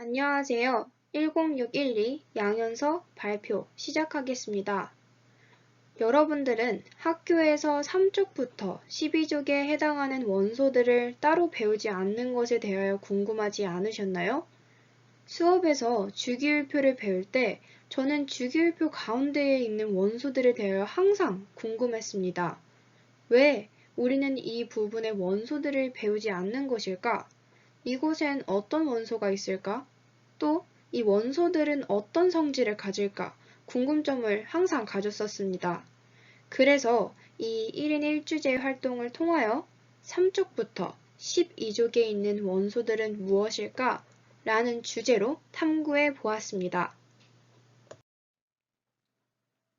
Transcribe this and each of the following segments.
안녕하세요. 10612 양현서 발표 시작하겠습니다. 여러분들은 학교에서 3족부터 12족에 해당하는 원소들을 따로 배우지 않는 것에 대하여 궁금하지 않으셨나요? 수업에서 주기율표를 배울 때 저는 주기율표 가운데에 있는 원소들에 대하여 항상 궁금했습니다. 왜 우리는 이 부분의 원소들을 배우지 않는 것일까? 이곳엔 어떤 원소가 있을까? 또 이 원소들은 어떤 성질을 가질까? 궁금점을 항상 가졌었습니다. 그래서 이 1인 1주제 활동을 통하여 3족부터 12족에 있는 원소들은 무엇일까? 라는 주제로 탐구해 보았습니다.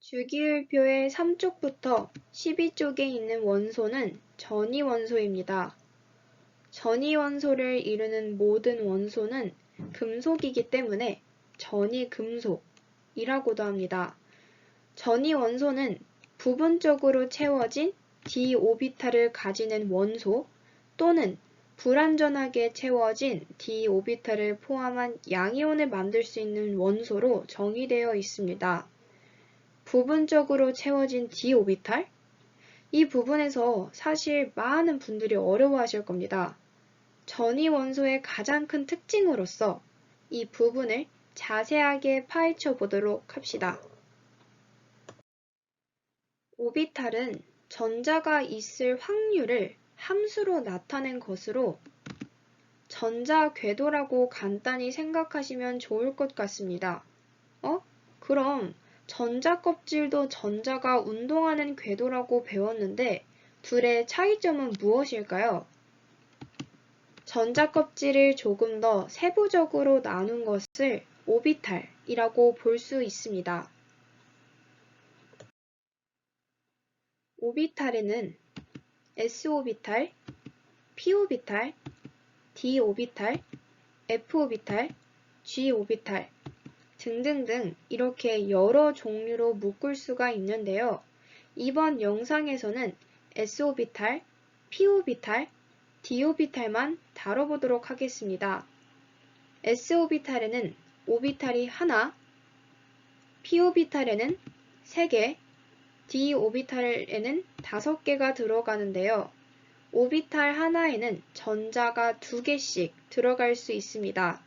주기율표의 3족부터 12쪽에 있는 원소는 전이원소입니다. 전이원소를 이루는 모든 원소는 금속이기 때문에 전이금속이라고도 합니다. 전이원소는 부분적으로 채워진 d-오비탈을 가지는 원소 또는 불완전하게 채워진 d-오비탈을 포함한 양이온을 만들 수 있는 원소로 정의되어 있습니다. 부분적으로 채워진 d-오비탈? 이 부분에서 사실 많은 분들이 어려워하실 겁니다. 전이 원소의 가장 큰 특징으로서 이 부분을 자세하게 파헤쳐 보도록 합시다. 오비탈은 전자가 있을 확률을 함수로 나타낸 것으로 전자 궤도라고 간단히 생각하시면 좋을 것 같습니다. 그럼 전자 껍질도 전자가 운동하는 궤도라고 배웠는데 둘의 차이점은 무엇일까요? 전자 껍질을 조금 더 세부적으로 나눈 것을 오비탈이라고 볼 수 있습니다. 오비탈에는 s오비탈, p오비탈, d오비탈, f오비탈, g오비탈 등등등 이렇게 여러 종류로 묶을 수가 있는데요. 이번 영상에서는 s오비탈, p오비탈, d오비탈만 다뤄보도록 하겠습니다. s오비탈에는 오비탈이 하나, p오비탈에는 3개, d오비탈에는 5개가 들어가는데요. 오비탈 하나에는 전자가 2개씩 들어갈 수 있습니다.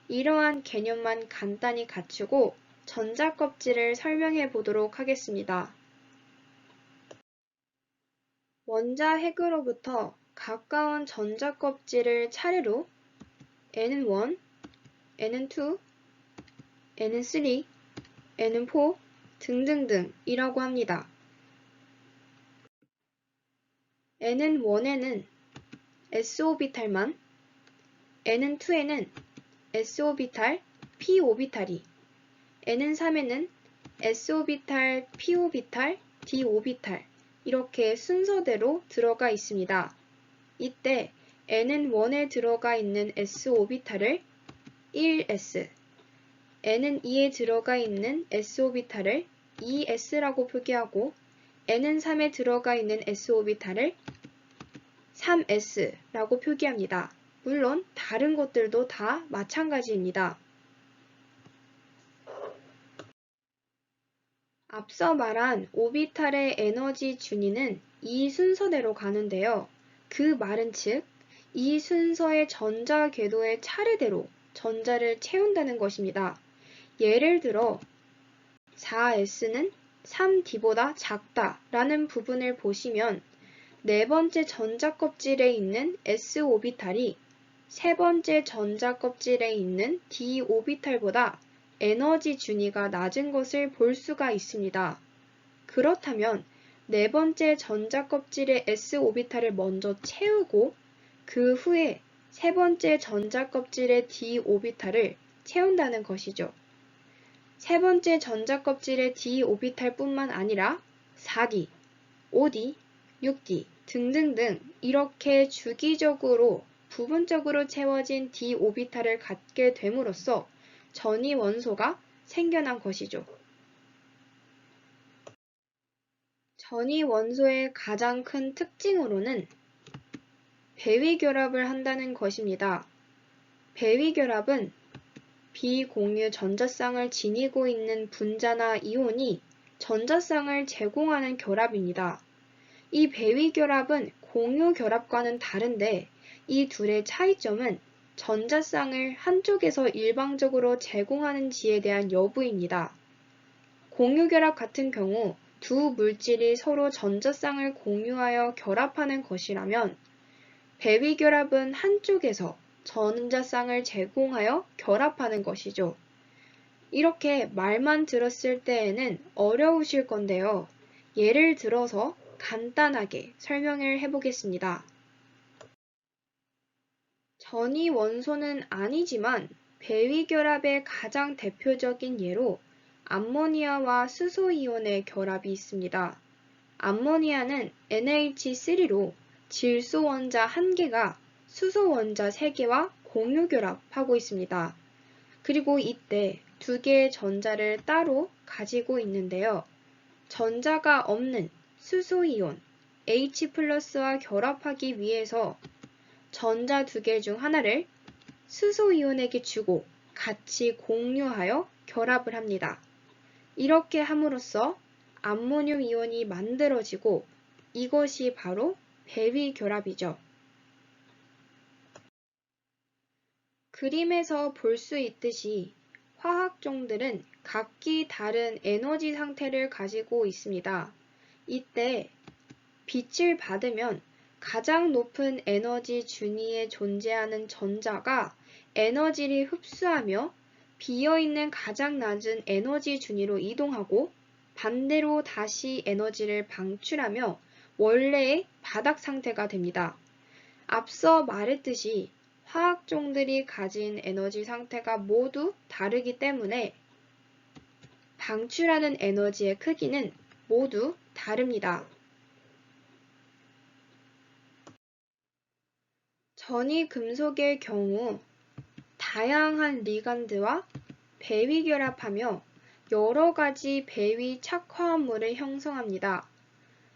이러한 개념만 간단히 갖추고 전자 껍질을 설명해 보도록 하겠습니다. 원자 핵으로부터 가까운 전자 껍질을 차례로 N1, N2, N3, N4 등등등 이라고 합니다. N은1에는 s오비탈만, N은2에는 s오비탈, p오비탈이, N은3에는 s오비탈, p오비탈, d오비탈 이렇게 순서대로 들어가 있습니다. 이때 N은1에 들어가 있는 s오비탈을 1s, N은2에 들어가 있는 s오비탈을 2s라고 표기하고 N은3에 들어가 있는 s오비탈을 3s라고 표기합니다. 물론 다른 것들도 다 마찬가지입니다. 앞서 말한 오비탈의 에너지 준위는 이 순서대로 가는데요. 그 말은 즉, 이 순서의 전자 궤도의 차례대로 전자를 채운다는 것입니다. 예를 들어 4s는 3d보다 작다 라는 부분을 보시면 네 번째 전자 껍질에 있는 s오비탈이 세 번째 전자 껍질에 있는 d오비탈보다 에너지 준위가 낮은 것을 볼 수가 있습니다. 그렇다면 네 번째 전자 껍질의 s오비탈을 먼저 채우고 그 후에 세 번째 전자 껍질의 d오비탈을 채운다는 것이죠. 세 번째 전자 껍질의 d오비탈 뿐만 아니라 4d, 5d, 6d 등등등 이렇게 주기적으로 부분적으로 채워진 d오비탈을 갖게 됨으로써 전이 원소가 생겨난 것이죠. 전이 원소의 가장 큰 특징으로는 배위 결합을 한다는 것입니다. 배위 결합은 비공유 전자쌍을 지니고 있는 분자나 이온이 전자쌍을 제공하는 결합입니다. 이 배위 결합은 공유 결합과는 다른데 이 둘의 차이점은 전자쌍을 한쪽에서 일방적으로 제공하는지에 대한 여부입니다. 공유 결합 같은 경우 두 물질이 서로 전자쌍을 공유하여 결합하는 것이라면 배위 결합은 한쪽에서 전자쌍을 제공하여 결합하는 것이죠. 이렇게 말만 들었을 때에는 어려우실 건데요. 예를 들어서 간단하게 설명을 해보겠습니다. 전이 원소는 아니지만 배위 결합의 가장 대표적인 예로 암모니아와 수소이온의 결합이 있습니다. 암모니아는 NH3로 질소 원자 1개가 수소 원자 3개와 공유 결합하고 있습니다. 그리고 이때 두 개의 전자를 따로 가지고 있는데요. 전자가 없는 수소이온 H+와 결합하기 위해서 전자 두 개 중 하나를 수소이온에게 주고 같이 공유하여 결합을 합니다. 이렇게 함으로써 암모늄 이온이 만들어지고 이것이 바로 배위 결합이죠. 그림에서 볼 수 있듯이 화학종들은 각기 다른 에너지 상태를 가지고 있습니다. 이때 빛을 받으면 가장 높은 에너지 준위에 존재하는 전자가 에너지를 흡수하며 비어있는 가장 낮은 에너지 준위로 이동하고 반대로 다시 에너지를 방출하며 원래의 바닥 상태가 됩니다. 앞서 말했듯이 화학종들이 가진 에너지 상태가 모두 다르기 때문에 방출하는 에너지의 크기는 모두 다릅니다. 전이 금속의 경우 다양한 리간드와 배위 결합하며 여러 가지 배위 착화합물을 형성합니다.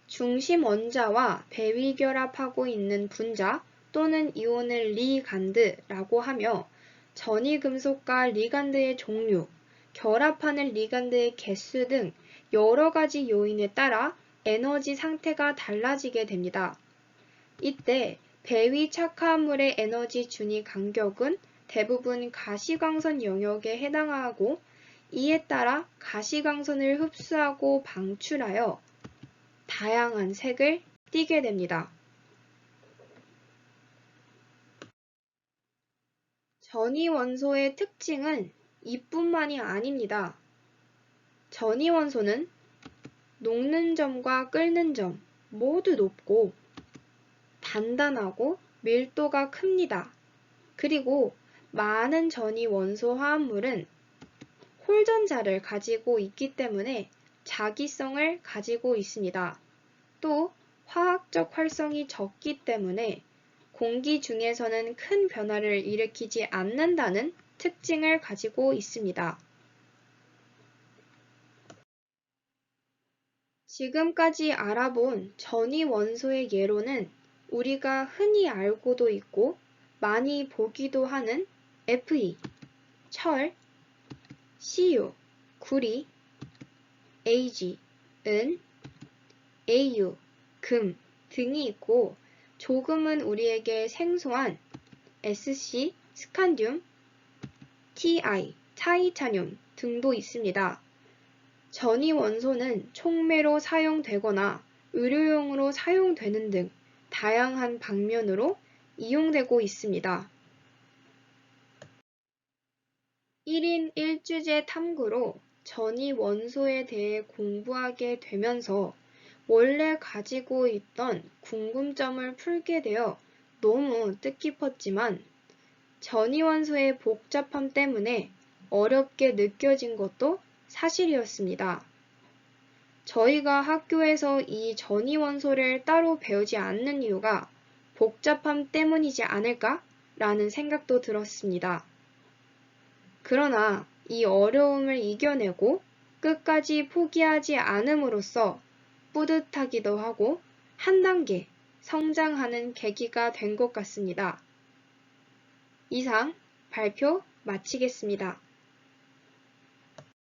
중심 원자와 배위 결합하고 있는 분자 또는 이온을 리간드라고 하며 전이 금속과 리간드의 종류, 결합하는 리간드의 개수 등 여러 가지 요인에 따라 에너지 상태가 달라지게 됩니다. 이때 배위 착화합물의 에너지 준위 간격은 대부분 가시광선 영역에 해당하고 이에 따라 가시광선을 흡수하고 방출하여 다양한 색을 띠게 됩니다. 전이 원소의 특징은 이뿐만이 아닙니다. 전이 원소는 녹는 점과 끓는 점 모두 높고 단단하고 밀도가 큽니다. 그리고 많은 전이 원소 화합물은 홀전자를 가지고 있기 때문에 자기성을 가지고 있습니다. 또 화학적 활성이 적기 때문에 공기 중에서는 큰 변화를 일으키지 않는다는 특징을 가지고 있습니다. 지금까지 알아본 전이 원소의 예로는 우리가 흔히 알고도 있고 많이 보기도 하는 Fe, 철, Cu, 구리, Ag, 은, Au, 금 등이 있고 조금은 우리에게 생소한 Sc, 스칸듐, Ti, 타이타늄 등도 있습니다. 전이 원소는 촉매로 사용되거나 의료용으로 사용되는 등 다양한 방면으로 이용되고 있습니다. 1인 1주제 탐구로 전이 원소에 대해 공부하게 되면서 원래 가지고 있던 궁금점을 풀게 되어 너무 뜻깊었지만 전이 원소의 복잡함 때문에 어렵게 느껴진 것도 사실이었습니다. 저희가 학교에서 이 전이 원소를 따로 배우지 않는 이유가 복잡함 때문이지 않을까? 라는 생각도 들었습니다. 그러나 이 어려움을 이겨내고 끝까지 포기하지 않음으로써 뿌듯하기도 하고 한 단계 성장하는 계기가 된 것 같습니다. 이상 발표 마치겠습니다.